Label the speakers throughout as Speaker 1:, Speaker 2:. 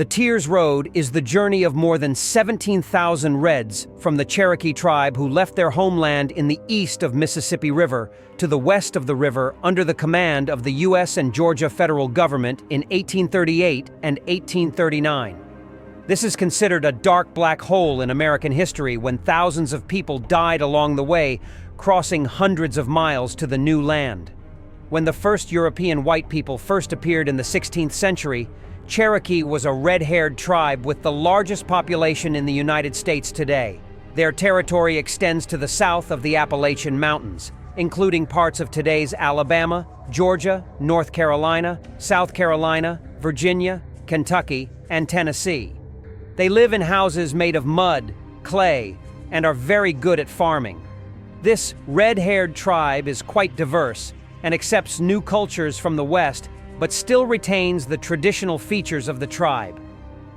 Speaker 1: The Tears Road is the journey of more than 17,000 Reds from the Cherokee tribe who left their homeland in the east of Mississippi River to the west of the river under the command of the U.S. and Georgia federal government in 1838 and 1839. This is considered a dark black hole in American history when thousands of people died along the way, crossing hundreds of miles to the new land. When the first European white people first appeared in the 16th century, Cherokee was a red-haired tribe with the largest population in the United States today. Their territory extends to the south of the Appalachian Mountains, including parts of today's Alabama, Georgia, North Carolina, South Carolina, Virginia, Kentucky, and Tennessee. They live in houses made of mud, clay, and are very good at farming. This red-haired tribe is quite diverse and accepts new cultures from the West, but still retains the traditional features of the tribe.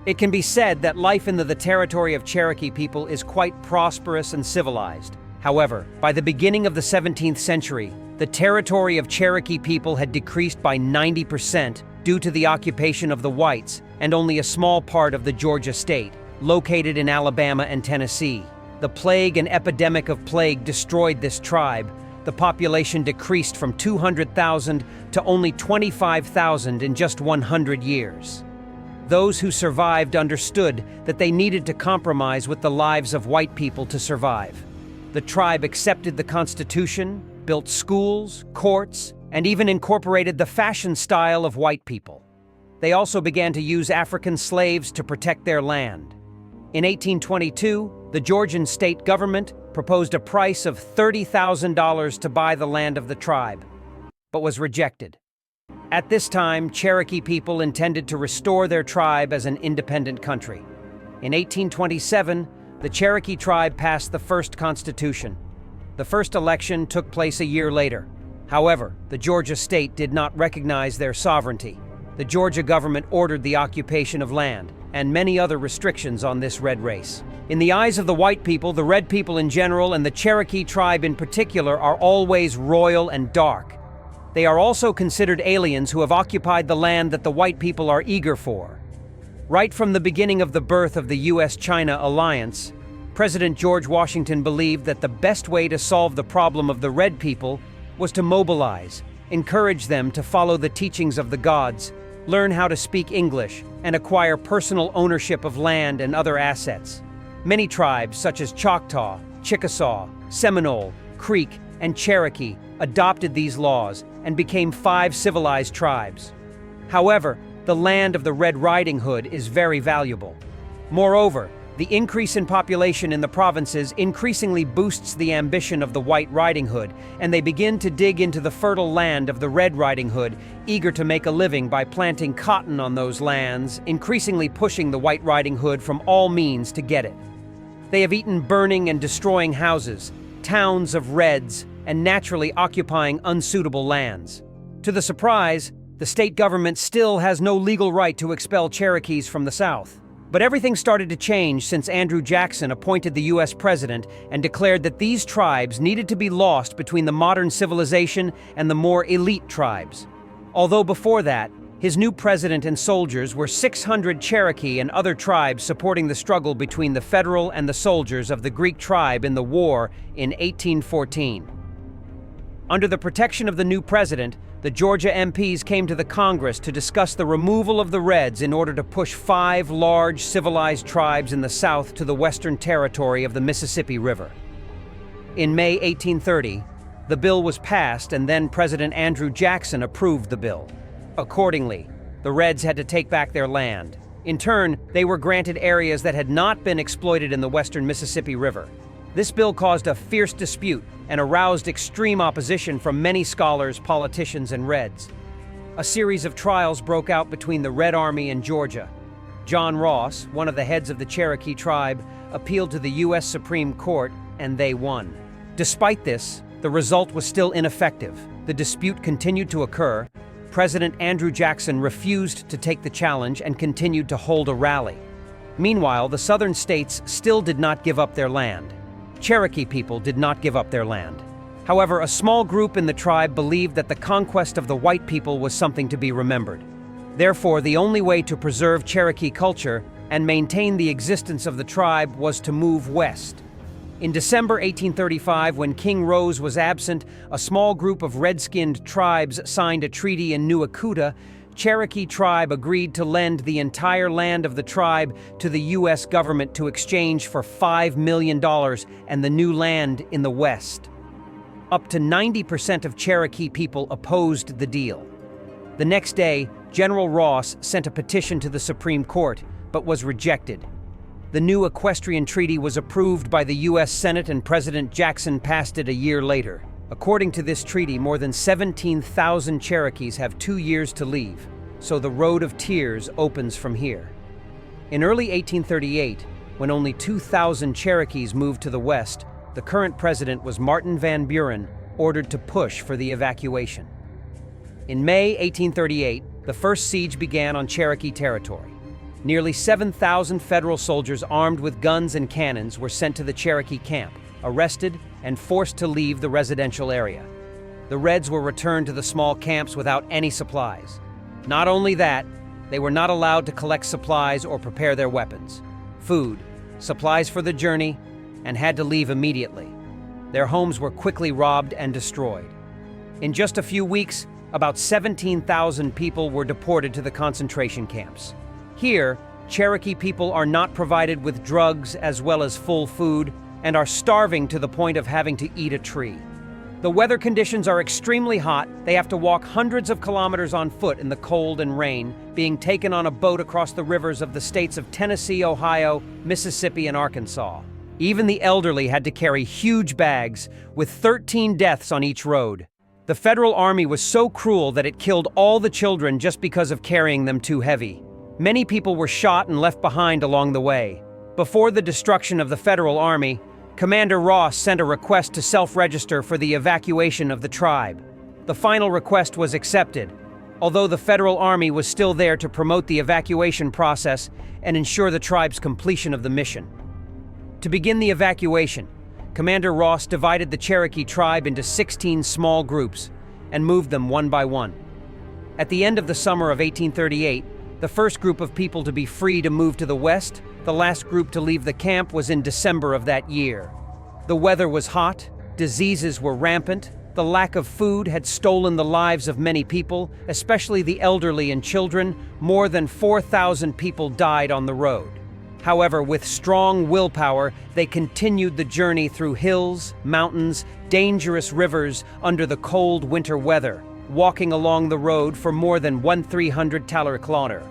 Speaker 1: It can be said that life in the territory of Cherokee people is quite prosperous and civilized. However, by the beginning of the 17th century, the territory of Cherokee people had decreased by 90% due to the occupation of the whites and only a small part of the Georgia state, located in Alabama and Tennessee. The plague and epidemic of plague destroyed this tribe. The population decreased from 200,000 to only 25,000 in just 100 years. Those who survived understood that they needed to compromise with the lives of white people to survive. The tribe accepted the Constitution, built schools, courts, and even incorporated the fashion style of white people. They also began to use African slaves to protect their land. In 1822, the Georgian state government proposed a price of $30,000 to buy the land of the tribe, but was rejected. At this time, Cherokee people intended to restore their tribe as an independent country. In 1827, the Cherokee tribe passed the first constitution. The first election took place a year later. However, the Georgia state did not recognize their sovereignty. The Georgia government ordered the occupation of land and many other restrictions on this red race. In the eyes of the white people, the red people in general, and the Cherokee tribe in particular, are always royal and dark. They are also considered aliens who have occupied the land that the white people are eager for. Right from the beginning of the birth of the U.S.-China alliance, President George Washington believed that the best way to solve the problem of the red people was to mobilize, encourage them to follow the teachings of the gods, learn how to speak English, and acquire personal ownership of land and other assets. Many tribes, such as Choctaw, Chickasaw, Seminole, Creek, and Cherokee, adopted these laws and became 5 civilized tribes. However, the land of the Red Riding Hood is very valuable. Moreover, the increase in population in the provinces increasingly boosts the ambition of the White Riding Hood, and they begin to dig into the fertile land of the Red Riding Hood, eager to make a living by planting cotton on those lands, increasingly pushing the White Riding Hood from all means to get it. They have eaten burning and destroying houses, towns of Reds, and naturally occupying unsuitable lands. To the surprise, the state government still has no legal right to expel Cherokees from the South. But everything started to change since Andrew Jackson appointed the U.S. president and declared that these tribes needed to be lost between the modern civilization and the more elite tribes. Although before that, his new president and soldiers were 600 Cherokee and other tribes supporting the struggle between the federal and the soldiers of the Greek tribe in the war in 1814. Under the protection of the new president, the Georgia MPs came to the Congress to discuss the removal of the Reds in order to push 5 large civilized tribes in the South to the western territory of the Mississippi River. In May 1830, the bill was passed, and then President Andrew Jackson approved the bill. Accordingly, the Reds had to take back their land. In turn, they were granted areas that had not been exploited in the western Mississippi River. This bill caused a fierce dispute and aroused extreme opposition from many scholars, politicians, and Reds. A series of trials broke out between the Red Army and Georgia. John Ross, one of the heads of the Cherokee tribe, appealed to the U.S. Supreme Court, and they won. Despite this, the result was still ineffective. The dispute continued to occur. President Andrew Jackson refused to take the challenge and continued to hold a rally. Meanwhile, the southern states still did not give up their land. Cherokee people did not give up their land. However, a small group in the tribe believed that the conquest of the white people was something to be remembered. Therefore, the only way to preserve Cherokee culture and maintain the existence of the tribe was to move west. In December 1835, when King Rose was absent, a small group of red-skinned tribes signed a treaty in New Akuta. Cherokee tribe agreed to lend the entire land of the tribe to the U.S. government to exchange for $5 million and the new land in the west. Up to 90% of Cherokee people opposed the deal. The next day, General Ross sent a petition to the Supreme Court, but was rejected. The new Equestrian Treaty was approved by the U.S. Senate and President Jackson passed it a year later. According to this treaty, more than 17,000 Cherokees have 2 years to leave, so the Road of Tears opens from here. In early 1838, when only 2,000 Cherokees moved to the west, the current president was Martin Van Buren, ordered to push for the evacuation. In May 1838, the first siege began on Cherokee territory. Nearly 7,000 federal soldiers armed with guns and cannons were sent to the Cherokee camp, arrested, and forced to leave the residential area. The Reds were returned to the small camps without any supplies. Not only that, they were not allowed to collect supplies or prepare their weapons, food, supplies for the journey, and had to leave immediately. Their homes were quickly robbed and destroyed. In just a few weeks, about 17,000 people were deported to the concentration camps. Here, Cherokee people are not provided with drugs as well as full food and are starving to the point of having to eat a tree. The weather conditions are extremely hot. They have to walk hundreds of kilometers on foot in the cold and rain, being taken on a boat across the rivers of the states of Tennessee, Ohio, Mississippi, and Arkansas. Even the elderly had to carry huge bags, with 13 deaths on each road. The Federal Army was so cruel that it killed all the children just because of carrying them too heavy. Many people were shot and left behind along the way. Before the destruction of the Federal Army, Commander Ross sent a request to self-register for the evacuation of the tribe. The final request was accepted, although the Federal Army was still there to promote the evacuation process and ensure the tribe's completion of the mission. To begin the evacuation, Commander Ross divided the Cherokee tribe into 16 small groups and moved them one by one. At the end of the summer of 1838, the first group of people to be free to move to the west, the last group to leave the camp was in December of that year. The weather was hot, diseases were rampant, the lack of food had stolen the lives of many people, especially the elderly and children. More than 4,000 people died on the road. However, with strong willpower, they continued the journey through hills, mountains, dangerous rivers under the cold winter weather, walking along the road for more than 1,300 kilometers.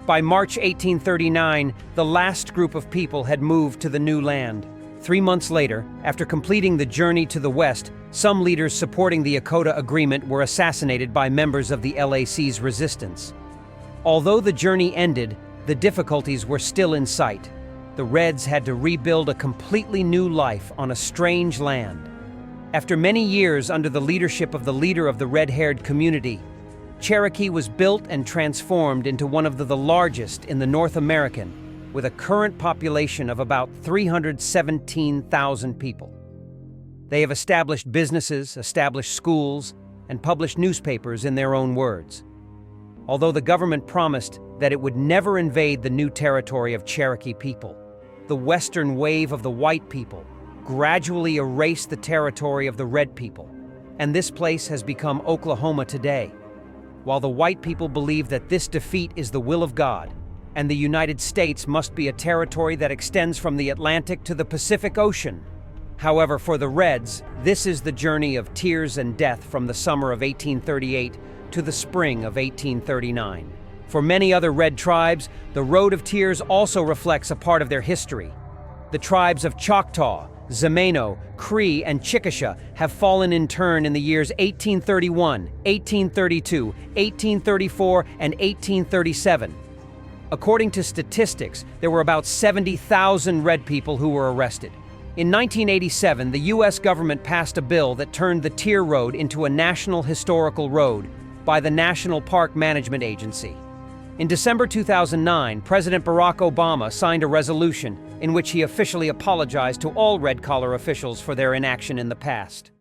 Speaker 1: By March 1839, the last group of people had moved to the new land. 3 months later, after completing the journey to the west, some leaders supporting the Akota Agreement were assassinated by members of the LAC's resistance. Although the journey ended, the difficulties were still in sight. The Reds had to rebuild a completely new life on a strange land. After many years under the leadership of the leader of the red-haired community, Cherokee was built and transformed into one of the largest in the North American, with a current population of about 317,000 people. They have established businesses, established schools, and published newspapers in their own words. Although the government promised that it would never invade the new territory of Cherokee people, the western wave of the white people gradually erased the territory of the red people, and this place has become Oklahoma today. While the white people believe that this defeat is the will of God, and the United States must be a territory that extends from the Atlantic to the Pacific Ocean. However, for the Reds, this is the journey of tears and death from the summer of 1838 to the spring of 1839. For many other Red tribes, the Road of Tears also reflects a part of their history. The tribes of Choctaw, Zameno, Cree, and Chickasha have fallen in turn in the years 1831, 1832, 1834, and 1837. According to statistics, there were about 70,000 Red people who were arrested. In 1987, the U.S. government passed a bill that turned the Tear Road into a National Historical Road by the National Park Management Agency. In December 2009, President Barack Obama signed a resolution in which he officially apologized to all red-collar officials for their inaction in the past.